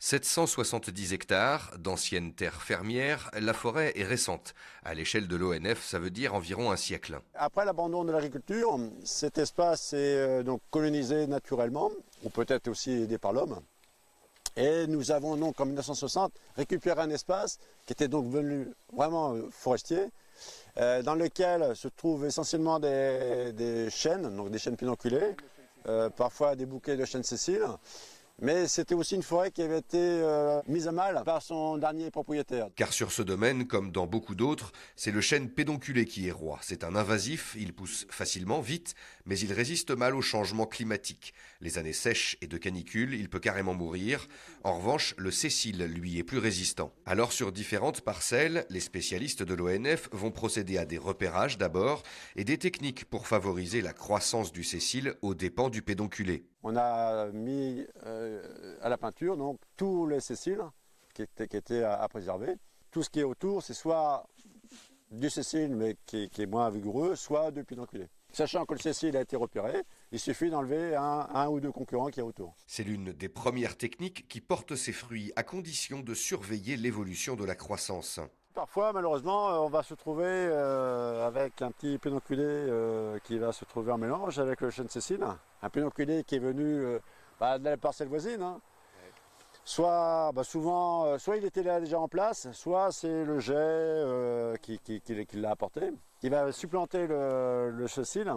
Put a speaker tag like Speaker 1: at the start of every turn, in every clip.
Speaker 1: 770 hectares d'anciennes terres fermières, la forêt est récente. À l'échelle de l'ONF, ça veut dire environ un siècle.
Speaker 2: Après l'abandon de l'agriculture, cet espace est donc colonisé naturellement, ou peut-être aussi aidé par l'homme. Et nous avons donc en 1960 récupéré un espace qui était donc devenu vraiment forestier, dans lequel se trouvent essentiellement des chênes, donc des chênes pédonculés, parfois des bouquets de chênes sessiles. Mais c'était aussi une forêt qui avait été mise à mal par son dernier propriétaire.
Speaker 1: Car sur ce domaine, comme dans beaucoup d'autres, c'est le chêne pédonculé qui est roi. C'est un invasif, il pousse facilement, vite, mais il résiste mal au changement climatique. Les années sèches et de canicule, il peut carrément mourir. En revanche, le sessile, lui, est plus résistant. Alors sur différentes parcelles, les spécialistes de l'ONF vont procéder à des repérages d'abord et des techniques pour favoriser la croissance du sessile aux dépens du pédonculé.
Speaker 2: On a mis à la peinture donc tous les sessiles qui étaient à préserver. Tout ce qui est autour, c'est soit du sessile mais qui est moins vigoureux, soit du pédonculé. Sachant que le sessile a été repéré, il suffit d'enlever un ou deux concurrents qu'il y a autour.
Speaker 1: C'est l'une des premières techniques qui porte ses fruits à condition de surveiller l'évolution de la croissance.
Speaker 2: Parfois, malheureusement, on va se trouver avec un petit pédonculé qui va se trouver en mélange avec le chêne sessile. Un pédonculé qui est venu de la parcelle voisine. Hein. Soit, souvent, soit il était là déjà en place, soit c'est le jet qui l'a apporté. Il va supplanter le sessile.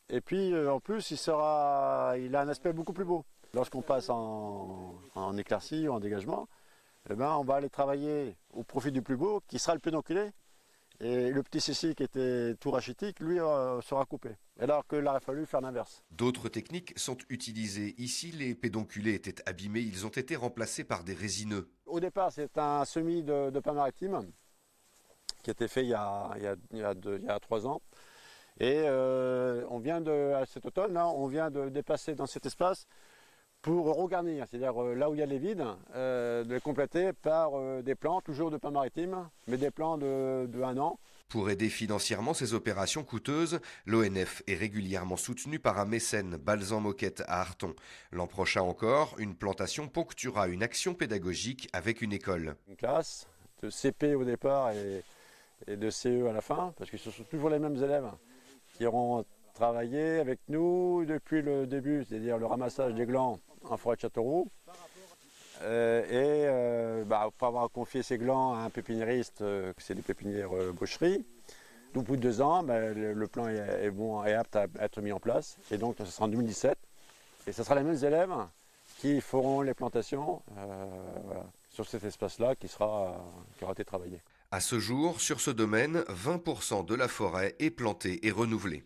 Speaker 2: Et puis, en plus, il a un aspect beaucoup plus beau. Lorsqu'on passe en éclaircie ou en dégagement, on va aller travailler au profit du plus beau, qui sera le pédonculé. Et le petit sessile qui était tout rachitique, lui, sera coupé. Alors qu'il aurait fallu faire l'inverse.
Speaker 1: D'autres techniques sont utilisées. Ici, les pédonculés étaient abîmés, ils ont été remplacés par des résineux.
Speaker 2: Au départ, c'est un semis de pin maritime qui a été fait il y a 3 ans. Et cet automne, là, on vient de dépasser dans cet espace pour regarnir, c'est-à-dire là où il y a les vides, de les compléter par des plants, toujours de pin maritime, mais des plants de 1 an.
Speaker 1: Pour aider financièrement ces opérations coûteuses, l'ONF est régulièrement soutenu par un mécène, Balzan Moquette à Arton. L'an prochain encore, une plantation ponctuera une action pédagogique avec une école.
Speaker 2: Une classe de CP au départ et de CE à la fin, parce que ce sont toujours les mêmes élèves qui auront travaillé avec nous depuis le début, c'est-à-dire le ramassage des glands en forêt de Châteauroux. Pour avoir confié ces glands à un pépiniériste, c'est des pépinières boucheries, au bout de 2 ans, le plan est bon et apte à être mis en place. Et donc, ce sera en 2017. Et ce sera les mêmes élèves qui feront les plantations sur cet espace-là qui aura été travaillé.
Speaker 1: À ce jour, sur ce domaine, 20% de la forêt est plantée et renouvelée.